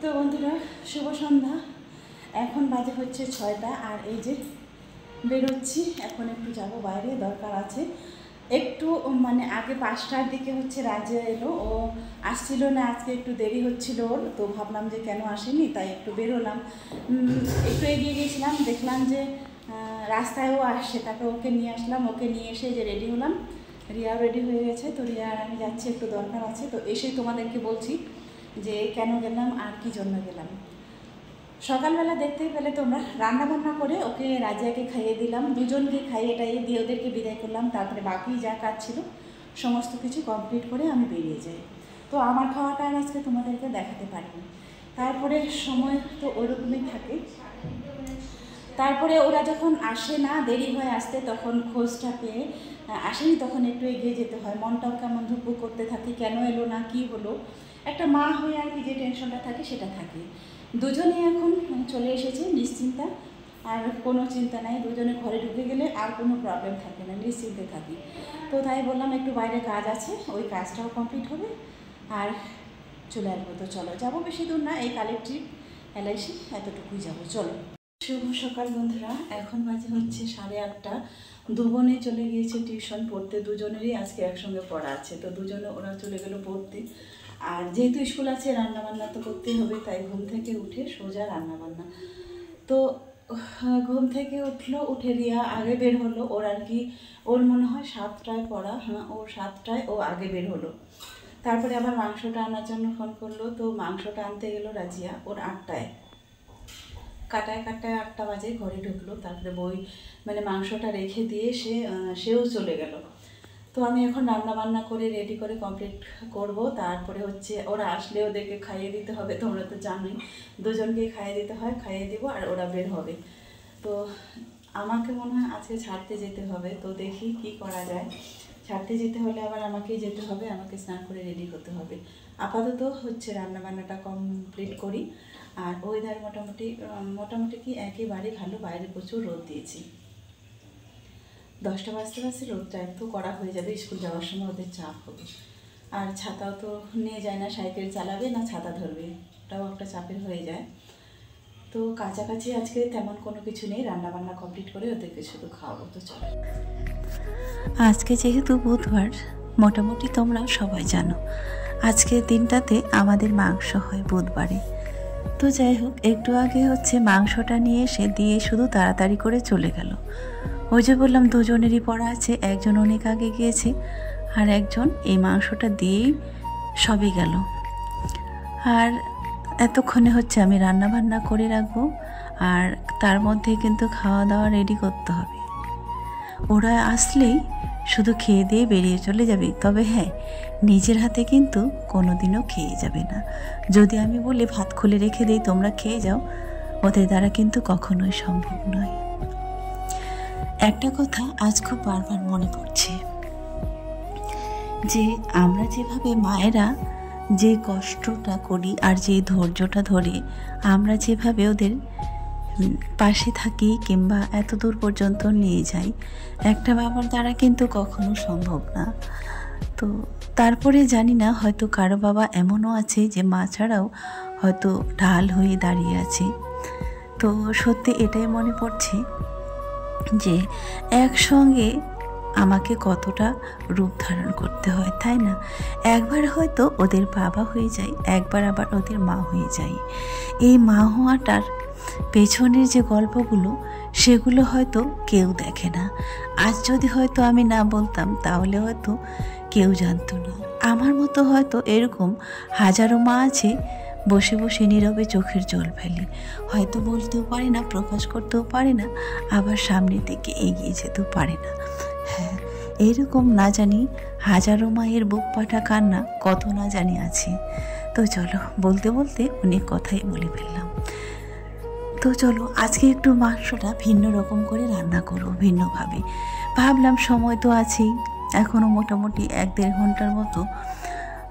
তো বন্ধুরা শুভ সন্ধ্যা। এখন বাজে হচ্ছে 6টা আর এই যে বেরোচ্ছি। এখন একটু যাব বাইরে, দরকার আছে একটু, মানে আগে 5টার দিকে হচ্ছে রাজা এলো, ও আসছিল না, আজকে একটু দেরি হচ্ছিল ওর, তো ভাবলাম যে কেন আসেনি, তাই একটু বেরোলাম। একটু এগিয়ে গেছিলাম, দেখলাম যে রাস্তায়ও আসছে, তারপর ওকে নিয়ে আসলাম। ওকে নিয়ে এসে যে রেডি হলাম, রিয়াও রেডি হয়ে গেছে। তো রিয়া আর আমি যাচ্ছি, একটু দরকার আছে। তো এসে তোমাদেরকে বলছি যে কেন গেলাম আর কি জন্য গেলাম। সকালবেলা দেখতেই পেলে তোমরা, রান্নাবান্না করে ওকে রাজিয়াকে খাইয়ে দিলাম, দুজনকে খাইয়ে টাইয়ে দিয়ে ওদেরকে বিদায় করলাম। তারপরে বাকি যা কাজ ছিল সমস্ত কিছু কমপ্লিট করে আমি বেরিয়ে যাই। তো আমার খাওয়াটা আর আজকে তোমাদেরকে দেখাতে পারিনি। তারপরে সময় তো ওরকমই থাকে। তারপরে ওরা যখন আসে না, দেরি হয় আসতে, তখন খোঁজটা পেয়ে আসেনি, তখন একটু এগিয়ে যেতে হয়। মনটাও কেমন ধুকপুক করতে থাকি, কেন এলো না, কি হলো, একটা মা হয়ে আর কি যে টেনশনটা থাকে সেটা থাকে। দুজনে এখন চলে এসেছে, নিশ্চিন্তা, আর কোনো চিন্তা নাই। দুজনে ঘরে ঢুকে গেলে আর কোনো প্রবলেম থাকে না, নিশ্চিন্তে থাকি। তো তাই বললাম একটু বাইরে কাজ আছে, ওই কাজটাও কমপ্লিট হবে আর চলে আসবো। তো চলো, যাবো বেশি দূর না, এই কালেক্ট্রিক LIC এতটুকুই যাবো, চলো। শুভ সকাল বন্ধুরা, এখন বাজে হচ্ছে 8:30। দু বোনে চলে গিয়েছে টিউশন পড়তে, দুজনেরই আজকে একসঙ্গে পড়া আছে। তো দুজনে ওরা চলে গেল পড়তে। আর যেহেতু স্কুল আছে, রান্নাবান্না তো করতেই হবে, তাই ঘুম থেকে উঠে সোজা রান্নাবান্না। তো ঘুম থেকে উঠলো, উঠে রিয়া আগে বের হলো। ওর আর কি, ওর মনে হয় 7টায় পড়া, হ্যাঁ ওর 7টায় ও আগে বের হলো। তারপরে আবার মাংসটা আনার জন্য ফোন করলো, তো মাংসটা আনতে গেলো রাজিয়া ওর 8টায়। কাটায় 8টা বাজে ঘরে ঢুকলো। তারপরে মানে মাংসটা রেখে দিয়ে সেও চলে গেল। তো আমি এখন রান্না বান্না করে রেডি করে কমপ্লিট করব। তারপরে হচ্ছে ওরা আসলে ওদেরকে খাইয়ে দিতে হবে, তোমরা তো জানোই, দুজনকে খাইয়ে দিতে হয়, খাইয়ে দিব আর ওরা বের হবে। তো আমাকে মনে হয় আজকে ছাড়তে যেতে হবে, তো দেখি কি করা যায়। ছাড়তে যেতে হলে আবার আমাকেই যেতে হবে, আমাকে স্নান করে রেডি হতে হবে। আপাতত হচ্ছে রান্নাবান্নাটা কমপ্লিট করি। আর ওয়েদার মোটামুটি কি একেবারে ভালো, বাইরে প্রচুর রোদ দিয়েছি। 10টা বাজতে বাজতে রোদটা একটু কড়া হয়ে যাবে, স্কুল যাওয়ার সময় ওদের চাপ হবে। আর ছাতাও তো নিয়ে যায় না, সাইকেল চালাবে না ছাতা ধরবে, ওটাও একটা চাপের হয়ে যায়। তো কাছাকাছি আজকে তেমন কোনো কিছু নেই, রান্নাবান্না কমপ্লিট করে ওদেরকে শুধু খাওয়াবো। তো চলো, আজকে যেহেতু বুধবার, মোটামুটি তোমরা সবাই জানো আজকের দিনটাতে আমাদের মাংস হয় বুধবারে। তো যাই হোক, একটু আগে হচ্ছে মাংসটা নিয়ে এসে দিয়ে শুধু তাড়াতাড়ি করে চলে গেল। ওই যে বললাম দুজনেরই পড়া আছে, একজন অনেক আগে গিয়েছে আর একজন এই মাংসটা দিয়েই সবই গেল। আর এতক্ষণে হচ্ছে আমি রান্না বান্না করে রাখবো, আর তার মধ্যে কিন্তু খাওয়া দাওয়া রেডি করতে হবে। ওরা আসলেই শুধু খেয়ে দিয়ে বেরিয়ে চলে যাবে, তবে হ্যাঁ, নিজের হাতে কিন্তু কোনোদিনও খেয়ে যাবে না। যদি আমি বলি ভাত খুলে রেখে দিই তোমরা খেয়ে যাও, ওদের দ্বারা কিন্তু কখনোই সম্ভব নয়। একটা কথা আজ খুব বারবার মনে পড়ছে, যে আমরা যেভাবে মায়েরা যে কষ্টটা করি আর যে ধৈর্যটা ধরে আমরা যেভাবে ওদের পাশে থাকি কিংবা এত দূর পর্যন্ত নিয়ে যাই, একটা বাবার দ্বারা কিন্তু কখনো সম্ভব না। তো তারপরে জানি না, হয়তো কারো বাবা এমনও আছে যে মা ছাড়াও হয়তো ঢাল হয়ে দাঁড়িয়ে আছে। তো সত্যি এটাই মনে পড়ছে যে একসঙ্গে আমাকে কতটা রূপ ধারণ করতে হয়, তাই না? একবার হয়তো ওদের বাবা হয়ে যায়, একবার আবার ওদের মা হয়ে যায়। এই মা হওয়াটার পেছনের যে গল্পগুলো, সেগুলো হয়তো কেউ দেখে না। আজ যদি হয়তো আমি না বলতাম, তাহলে হয়তো কেউ জানতো না। আমার মতো হয়তো এরকম হাজারো মা আছে, বসে বসে নীরবে চোখের জল ফেলে, হয়তো বলতেও পারে না, প্রকাশ করতেও পারে না, আবার সামনে থেকে এগিয়ে যেতেও পারে না। হ্যাঁ, এরকম না জানি হাজারো মায়ের বুক ফাটা কান্না কত না জানি আছে। তো চলো, বলতে বলতে অনেক কথাই বলে ফেললাম। তো চলো, আজকে একটু মাংসটা ভিন্ন রকম করে রান্না করবো, ভিন্নভাবে। ভাবলাম সময় তো আছেই, এখনও মোটামুটি 1-1.5 ঘন্টার মতো,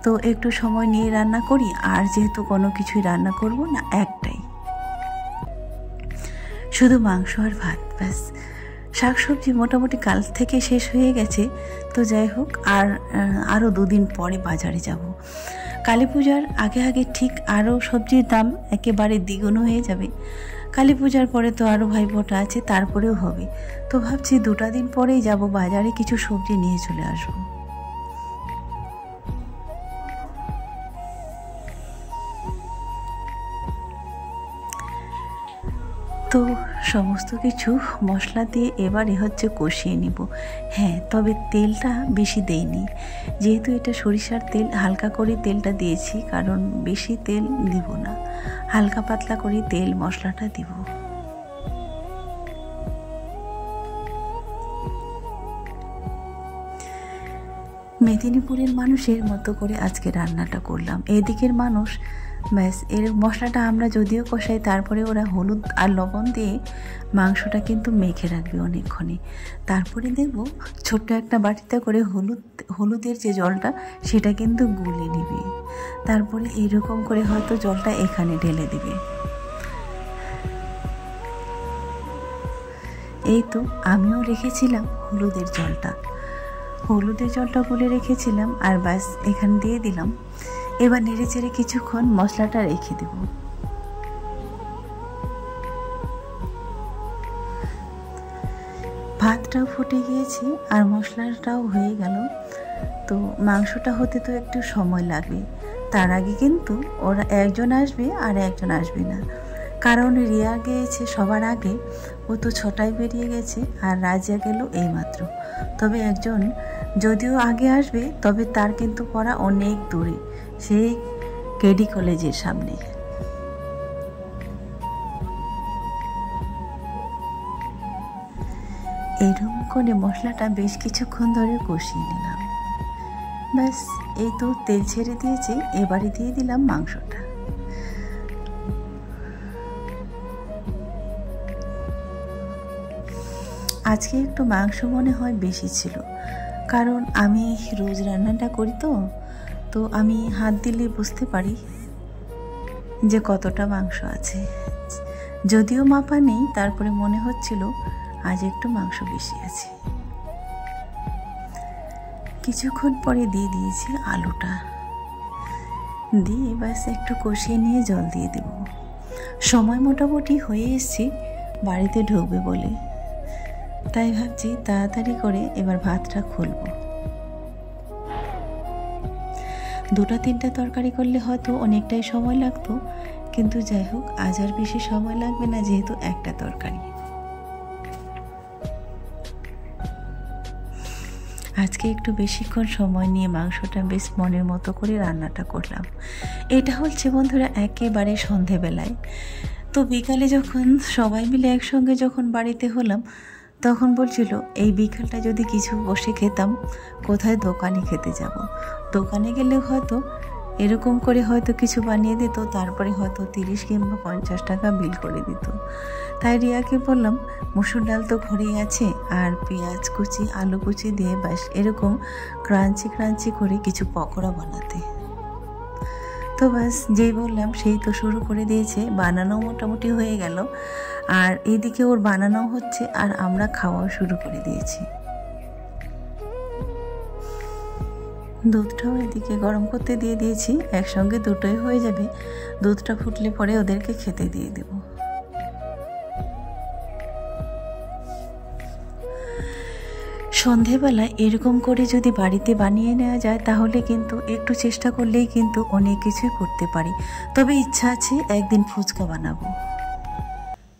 তো একটু সময় নিয়ে রান্না করি। আর যেহেতু কোনো কিছুই রান্না করব না, একটাই, শুধু মাংস আর ভাত, ব্যাস। শাকসবজি মোটামুটি কাল থেকে শেষ হয়ে গেছে। তো যাই হোক, আরও 2 দিন পরে বাজারে যাব, কালী পূজার আগে আগে ঠিক আরও সবজির দাম একেবারে দ্বিগুণ হয়ে যাবে। কালী পূজার পরে তো আরও ভাইফোঁটা আছে, তারপরেও হবে। তো ভাবছি 2টা দিন পরেই যাব বাজারে, কিছু সবজি নিয়ে চলে আসবো। তো সমস্ত কিছু মশলা দিয়ে এবারে হচ্ছে কষিয়ে নিব। হ্যাঁ, তবে তেলটা বেশি দেইনি, যেহেতু এটা সরিষার তেল, হালকা করে তেলটা দিয়েছি, কারণ বেশি তেল দিব না, হালকা পাতলা করে তেল মশলাটা দিব। মেদিনীপুরের মানুষের মতো করে আজকে রান্নাটা করলাম। এদিকের মানুষ ব্যাস এর মশলাটা আমরা যদিও কষাই, তারপরে ওরা হলুদ আর লবণ দিয়ে মাংসটা কিন্তু মেখে রাখবে অনেকক্ষণে। তারপরে দেখব ছোট্ট একটা বাটিতে করে হলুদের যে জলটা সেটা কিন্তু গুলে নিবে, তারপরে এইরকম করে হয়তো জলটা এখানে ঢেলে দিবে। এই তো আমিও রেখেছিলাম হলুদের জলটা গুলে রেখেছিলাম, আর ব্যাস এখানে দিয়ে দিলাম। এবার নেড়ে চেড়ে কিছুক্ষণ মশলাটা রেখে দেব। ভাতটাও ফুটে গিয়েছে আর মশলাটাও হয়ে গেল। তো মাংসটা হতে তো একটু সময় লাগবে। তার আগে কিন্তু ওরা একজন আসবে আর একজন আসবে না, কারণ রিয়া গিয়েছে সবার আগে, ও তো 6টায় বেরিয়ে গেছে, আর রাজিয়া গেল এইমাত্র। তবে একজন যদিও আগে আসবে, তবে তার কিন্তু পড়া অনেক দূরে, সেই কেডি কলেজের সামনে। এইরকম করে মশলাটা বেশ কিছুক্ষণ ধরে কষিয়ে নিলাম। ব্যাস এই তো তেল ছেড়ে দিয়েছে, এবারে দিয়ে দিলাম মাংসটা। আজকে একটু মাংস মনে হয় বেশি ছিল, কারণ আমি রোজ রান্নাটা করি, তো আমি হাত দিলে বুঝতে পারি যে কতটা মাংস আছে। যদিও মাপা নেই, তারপরে মনে হচ্ছিল আজ একটু মাংস বেশি আছে। কিছুক্ষণ পরে দিয়ে দিয়েছি আলুটা, দিয়ে ব্যাস একটু কষিয়ে নিয়ে জল দিয়ে দেব। সময় মোটামুটি হয়ে এসেছি বাড়িতে ঢুকবে বলে, তাই ভাবছি তাড়াতাড়ি করে এবার ভাতটা খুলব। 2-3টা তরকারি করলে হয়তো অনেকটাই সময় লাগতো, কিন্তু যাই হোক আজ আর বেশি সময় লাগবে না, যেহেতু একটা তরকারি। আজকে একটু বেশিক্ষণ সময় নিয়ে মাংসটা বেশ মনের মতো করে রান্নাটা করলাম। এটা হচ্ছে বন্ধুরা একেবারে সন্ধেবেলায়। তো বিকালে যখন সবাই মিলে একসঙ্গে যখন বাড়িতে হলাম, তখন বলছিল এই বিকালটা যদি কিছু বসে খেতাম, কোথায় দোকানে খেতে যাব। দোকানে গেলে হয়তো এরকম করে হয়তো কিছু বানিয়ে দিত, তারপরে হয়তো 30 কিংবা 50 টাকা বিল করে দিত। তাই রিয়াকে বললাম মসুর ডাল তো ঘরেই আছে, আর পেঁয়াজ কুচি আলু কুচি দিয়ে ব্যাস এরকম ক্রাঞ্চি করে কিছু পকোড়া বানাতে। তো ব্যাস যেই বললাম সেই তো শুরু করে দিয়েছে, বানানো মোটামুটি হয়ে গেল, আর এইদিকে ওর বানানো হচ্ছে আর আমরা খাওয়াও শুরু করে দিয়েছি। দুধটাও এদিকে গরম করতে দিয়ে দিয়েছি, একসঙ্গে দুটোই হয়ে যাবে। দুধটা ফুটলে পরে ওদেরকে খেতে দিয়ে দেব। সন্ধেবেলায় এরকম করে যদি বাড়িতে বানিয়ে নেওয়া যায়, তাহলে কিন্তু একটু চেষ্টা করলেই কিন্তু অনেক কিছুই করতে পারি। তবে ইচ্ছা আছে একদিন ফুচকা বানাবো।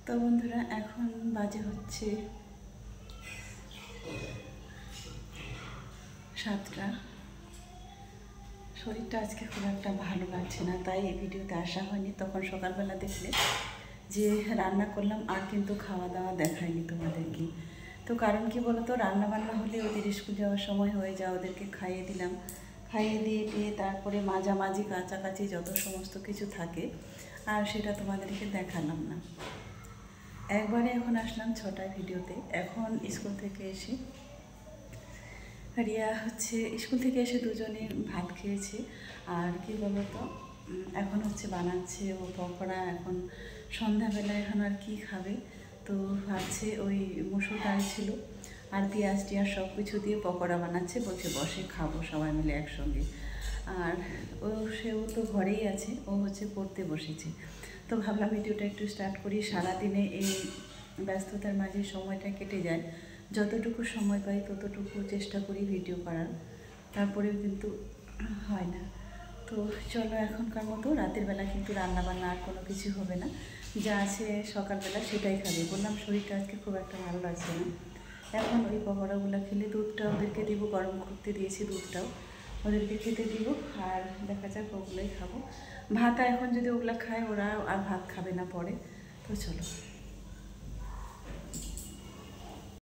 তো বন্ধুরা এখন বাজে হচ্ছে 7টা। শরীরটা আজকে খুব একটা ভালো লাগছে না, তাই এই ভিডিওতে আসা হয়নি। তখন সকালবেলা দেখলে যে রান্না করলাম, আর কিন্তু খাওয়া দাওয়া দেখায়নি তোমাদেরকে। তো কারণ কি বলতো, রান্না বান্না হলে ওদের স্কুল যাওয়ার সময় হয়ে যায়, ওদেরকে খাইয়ে দিলাম, খাইয়ে দিয়ে তারপরে মাঝামাঝি কাছাকাছি যত সমস্ত কিছু থাকে, আর সেটা তোমাদেরকে দেখালাম না। একবারে এখন আসলাম 6টায় ভিডিওতে। এখন স্কুল থেকে এসে রিয়া হচ্ছে স্কুল থেকে এসে দুজনে ভাত খেয়েছে, আর কি বলতো এখন হচ্ছে বানাচ্ছে ও পকোড়া। এখন সন্ধ্যাবেলায় এখন আর কি খাবে, তো ভাবছে ওই মসুর ডাল ছিল আর পেঁয়াজ টিয়াজ সব কিছু দিয়ে পকোড়া বানাচ্ছে, বলছে বসে খাবো সবাই মিলে একসঙ্গে। আর সেও তো ঘরেই আছে, ও হচ্ছে পড়তে বসেছে। তো ভাবলাম ভিডিওটা একটু স্টার্ট করি। সারাদিনে এই ব্যস্ততার মাঝে সময়টা কেটে যায়, যতটুকু সময় পাই ততটুকু চেষ্টা করি ভিডিও করার, তারপরেও কিন্তু হয় না। তো চলো এখনকার মতো রাতের বেলা কিন্তু রান্নাবান্না আর কোনো কিছু হবে না, যা আছে সকালবেলা সেটাই খাবে। বললাম শরীরটা আজকে খুব একটা ভালো লাগছে না। এখন ওই পকোড়াগুলো খেলে দুধটা ওদেরকে দিব, গরম করতে দিয়েছি দুধটাও ওদেরকে খেতে দিব, আর দেখা যাক ওগুলোই খাবো। ভাত এখন যদি ওগুলো খায় ওরা আর ভাত খাবে না পরে। তো চলো।